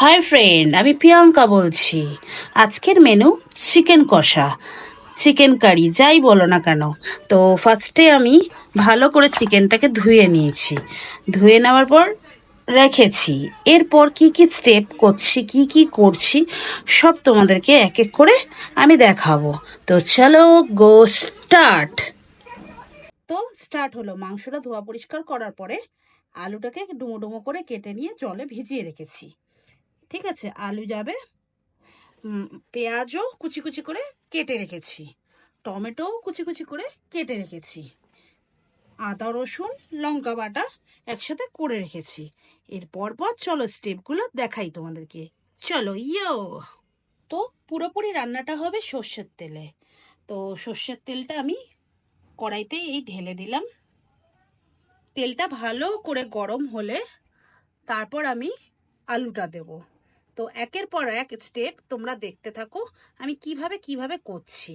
Hi friend, আমি প্রিয়াঙ্কা বলছি। আজকের মেনু চিকেন কষা, চিকেন কারি, যাই বলো না কেন। তো ফার্স্টে আমি ভালো করে চিকেনটাকে ধুয়ে নিয়েছি। ধুয়ে নেওয়ার পর রেখেছি। এরপর কি কি স্টেপ করছি, কি কি করছি, সব তোমাদেরকে এক এক করে আমি দেখাবো। তো চলো, গো স্টার্ট। তো স্টার্ট হলো। মাংসটা ধোয়া পরিষ্কার করার পরে আলুটাকে ডুমো ডুমো করে কেটে নিয়ে জলে ভিজিয়ে রেখেছি। ঠিক আছে, আলু যাবে। পেঁয়াজও কুচি কুচি করে কেটে রেখেছি। টমেটোও কুচি কুচি করে কেটে রেখেছি। আদা রসুন লঙ্কা বাটা একসাথে করে রেখেছি। এর পর চলো স্টেপগুলো দেখাই তোমাদেরকে। চলো ইয়ো। তো পুরোপুরি রান্নাটা হবে সর্ষের তেলে। তো সর্ষের তেলটা আমি কড়াইতে এই ঢেলে দিলাম। তেলটা ভালো করে গরম হলে তারপর আমি আলুটা দেব। তো একের পর এক স্টেপ তোমরা দেখতে থাকো আমি কিভাবে কিভাবে করছি।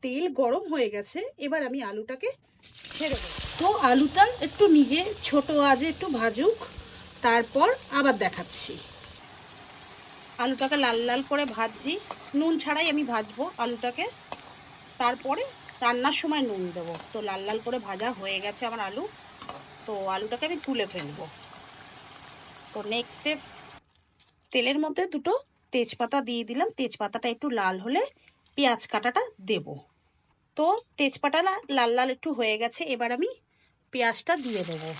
তেল গরম হয়ে গেছে, এবার আমি আলুটাকে ছেড়ে দেবো। তো আলুটা একটু নিজে ছোট আঁচে একটু ভাজুক, তারপর আবার দেখাচ্ছি। আলুটাকে লাল লাল করে ভাজছি, নুন ছাড়াই আমি ভাজবো আলুটাকে। তারপরে রান্নার সময় নুন দেবো। তো লাল লাল করে ভাজা হয়ে গেছে আমার আলু। তো আলুটাকে আমি তুলে ফেলবো। তো নেক্সট স্টেপ, তেলের মধ্যে দুটো তেজপাতা দিয়ে দিলাম। তেজপাতাটা একটু লাল হলে পেঁয়াজ কাটাটা দেব। তো তেজপাতা লাল লাল একটু হয়ে গেছে, এবার আমি পেঁয়াজটা দিয়ে দেবো।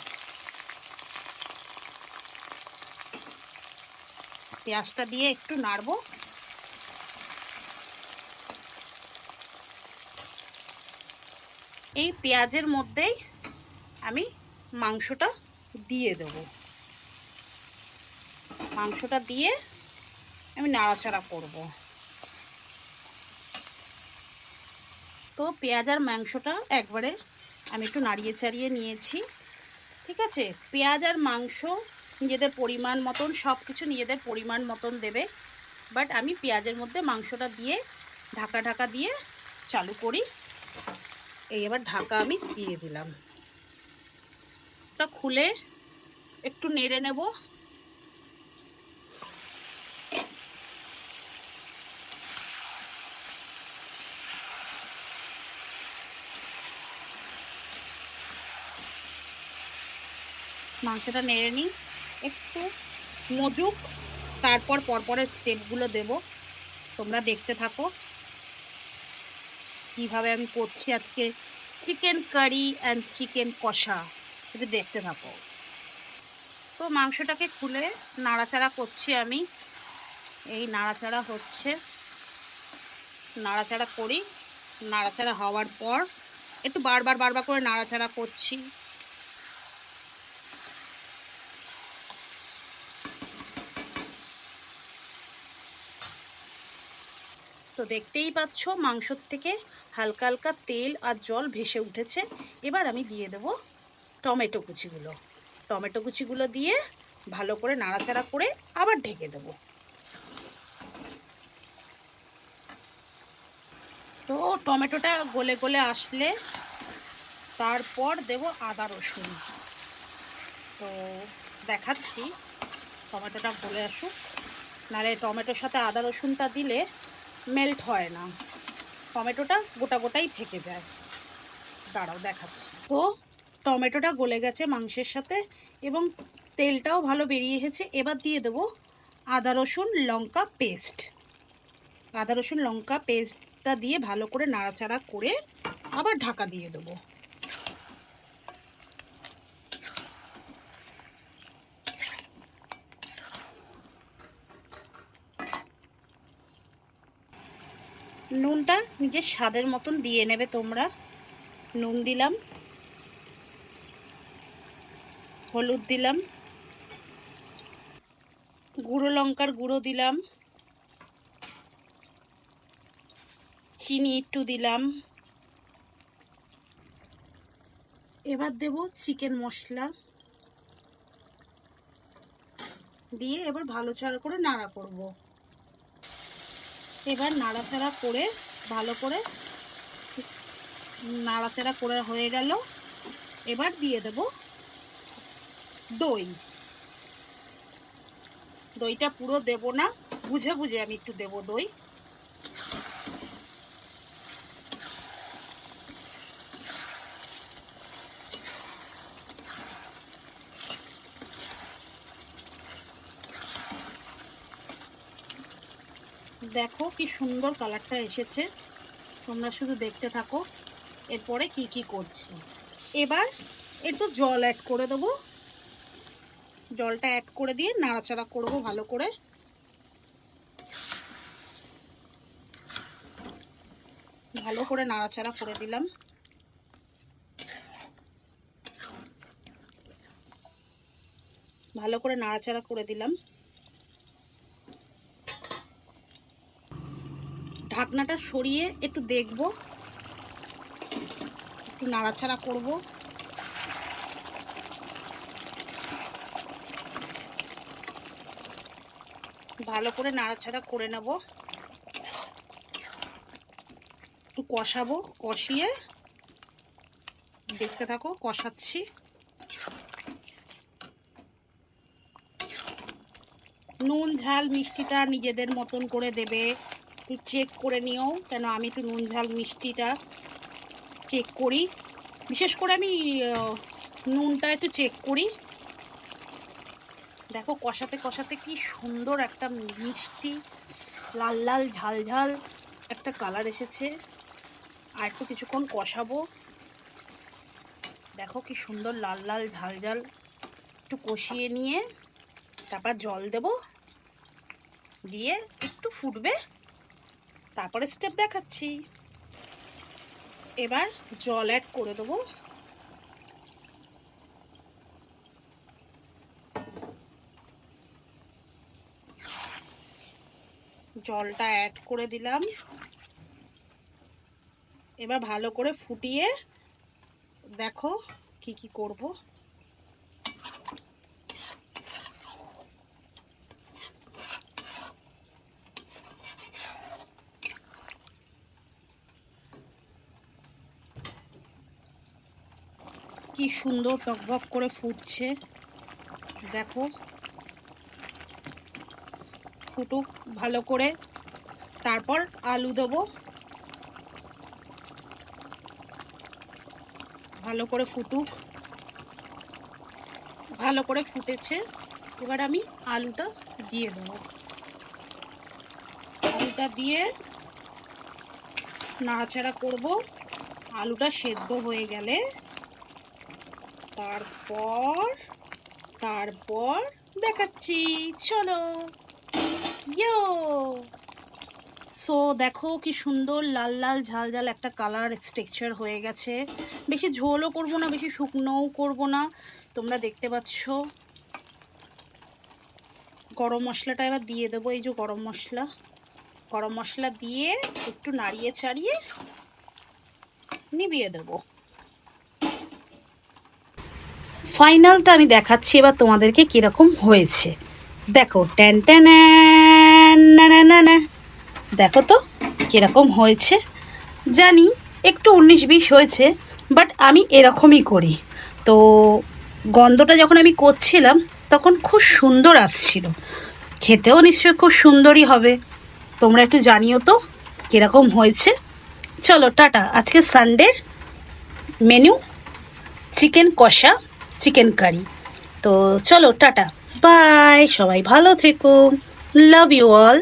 পেঁয়াজটা দিয়ে একটু নাড়বো। এই পেঁয়াজের মধ্যেই আমি মাংসটা দিয়ে দেব। মাংসটা দিয়ে আমি নাড়াচাড়া করব। তো পেঁয়াজ আর মাংসটা একবারে আমি একটু নাড়িয়ে চাড়িয়ে নিয়েছি। ঠিক আছে, পেঁয়াজ আর মাংস নিজেদের পরিমাণ মতন, সব কিছু নিজেদের পরিমাণ মতন দেবে। বাট আমি পেঁয়াজের মধ্যে মাংসটা দিয়ে ঢাকা ঢাকা দিয়ে চালু করি। এই এবার ঢাকা আমি দিয়ে দিলাম। ওটা খুলে একটু নেড়ে নেব। মাংসটা নেড়ে নিই, একটু মজুক, তারপর পরপরের স্টেপগুলো দেব। তোমরা দেখতে থাকো কিভাবে আমি করছি আজকে চিকেন কারি অ্যান্ড চিকেন কষা, এটা দেখতে থাকো। তো মাংসটাকে খুলে নাড়াচাড়া করছি আমি। এই নাড়াচাড়া হচ্ছে, নাড়াচাড়া করি। নাড়াচাড়া হওয়ার পর একটু বারবার বারবার করে নাড়াচাড়া করছি। তো দেখতেই পাচ্ছ মাংসর থেকে হালকা হালকা তেল আর জল ভেসে উঠেছে। এবার আমি দিয়ে দেব টমেটো কুচিগুলো। টমেটো কুচিগুলো দিয়ে ভালো করে নাড়াচাড়া করে আবার ঢেকে দেব। তো টমেটোটা গলে গলে আসলে তারপর দেব আদা রসুন। তো দেখাচ্ছি, টমেটোটা গলে আসুক, নাহলে টমেটোর সাথে আদা রসুনটা দিলে মেল্ট হয় না, টমেটোটা গোটা গোটাই থেকে যায়। দাঁড়াও দেখাচ্ছি। তো টমেটোটা গলে গেছে মাংসের সাথে এবং তেলটাও ভালো বেরিয়ে এসেছে। এবার দিয়ে দেবো আদা রসুন লঙ্কা পেস্ট। আদা রসুন লঙ্কা পেস্টটা দিয়ে ভালো করে নাড়াচাড়া করে আবার ঢাকা দিয়ে দেবো। নুনটা নিজের স্বাদের মতন দিয়ে নেবে তোমরা। নুন দিলাম, হলুদ দিলাম, গুঁড়ো লঙ্কার গুঁড়ো দিলাম, চিনি একটু দিলাম। এবার দেব চিকেন মশলা দিয়ে এবার ভালো করে নাড়া করব। এবার নাড়াচাড়া করে ভালো করে নাড়াচাড়া করে হয়ে গেল। এবার দিয়ে দেব দই। দইটা পুরো দেব না, বুঝে বুঝে আমি একটু দেব দই। দেখো কি সুন্দর কালারটা এসেছে, তোমরা শুধু দেখতে থাকো এরপরে কি কি করছি। এবার একটু জল অ্যাড করে দেবো, জলটা অ্যাড করে দিয়ে নাড়াচাড়া করব ভালো করে। ভালো করে নাড়াচাড়া করে দিলাম। ভালো করে নাড়াচাড়া করে দিলাম। ঢাকনাটা সরিয়ে একটু দেখব, একটু নাড়াচাড়া করব। ভালো করে নাড়াচাড়া করে নেব, একটু কষাবো, কষিয়ে দেখতে থাকো, কষাচ্ছি। নুন ঝাল মিষ্টিটা নিজেদের মতন করে দেবে, একটু চেক করে নিও, কেন আমি একটু নুন ঝাল মিষ্টিটা চেক করি, বিশেষ করে আমি নুনটা একটু চেক করি। দেখো কষাতে কষাতে কি সুন্দর একটা মিষ্টি লাল লাল ঝাল ঝাল একটা কালার এসেছে। আর একটু কিছুক্ষণ কষাবো। দেখো কি সুন্দর লাল লাল ঝাল ঝাল, একটু কষিয়ে নিয়ে তারপর জল দেব, দিয়ে একটু ফুটবে, তারপরে স্টেপ দেখাচ্ছি। এবার জল অ্যাড করে দেবো। জলটা অ্যাড করে দিলাম। এবার ভালো করে ফুটিয়ে দেখো কি কি করব। কি সুন্দর টকবক করে ফুটছে, দেখো ফুটুক ভালো করে, তারপর আলু দেবো। ভালো করে ফুটুক, ভালো করে ফুটেছে। এবার আমি আলুটা দিয়ে দেবো। আলুটা দিয়ে নাড়াচাড়া করব। আলুটা সেদ্ধ হয়ে গেলে তারপর তারপর দেখাচ্ছি, চলো। ইয়ো, সো দেখো কি সুন্দর লাল লাল ঝাল ঝাল একটা কালার টেক্সচার হয়ে গেছে। বেশি ঝোলও করব না, বেশি শুকনোও করব না, তোমরা দেখতে পাচ্ছ। গরম মশলাটা এবার দিয়ে দেবো, এই যে গরম মশলা দিয়ে একটু নাড়িয়ে চাড়িয়ে নিভিয়ে দেবো। ফাইনালটা আমি দেখাচ্ছি এবার তোমাদেরকে কিরকম হয়েছে। দেখো ট্যান ট্যান, না না না না, দেখো তো কিরকম হয়েছে। জানি একটু 19-20 হয়েছে, বাট আমি এরকমই করি। তো গন্ধটা যখন আমি করছিলাম তখন খুব সুন্দর আসছিল, খেতেও নিশ্চয়ই খুব সুন্দরই হবে। তোমরা একটু জানিও তো কীরকম হয়েছে। চলো টাটা। আজকে সানডের মেনু চিকেন কষা, চিকেন কারি। তো চলো টাটা, বাই, সবাই ভালো থেকো, লাভ ইউ অল।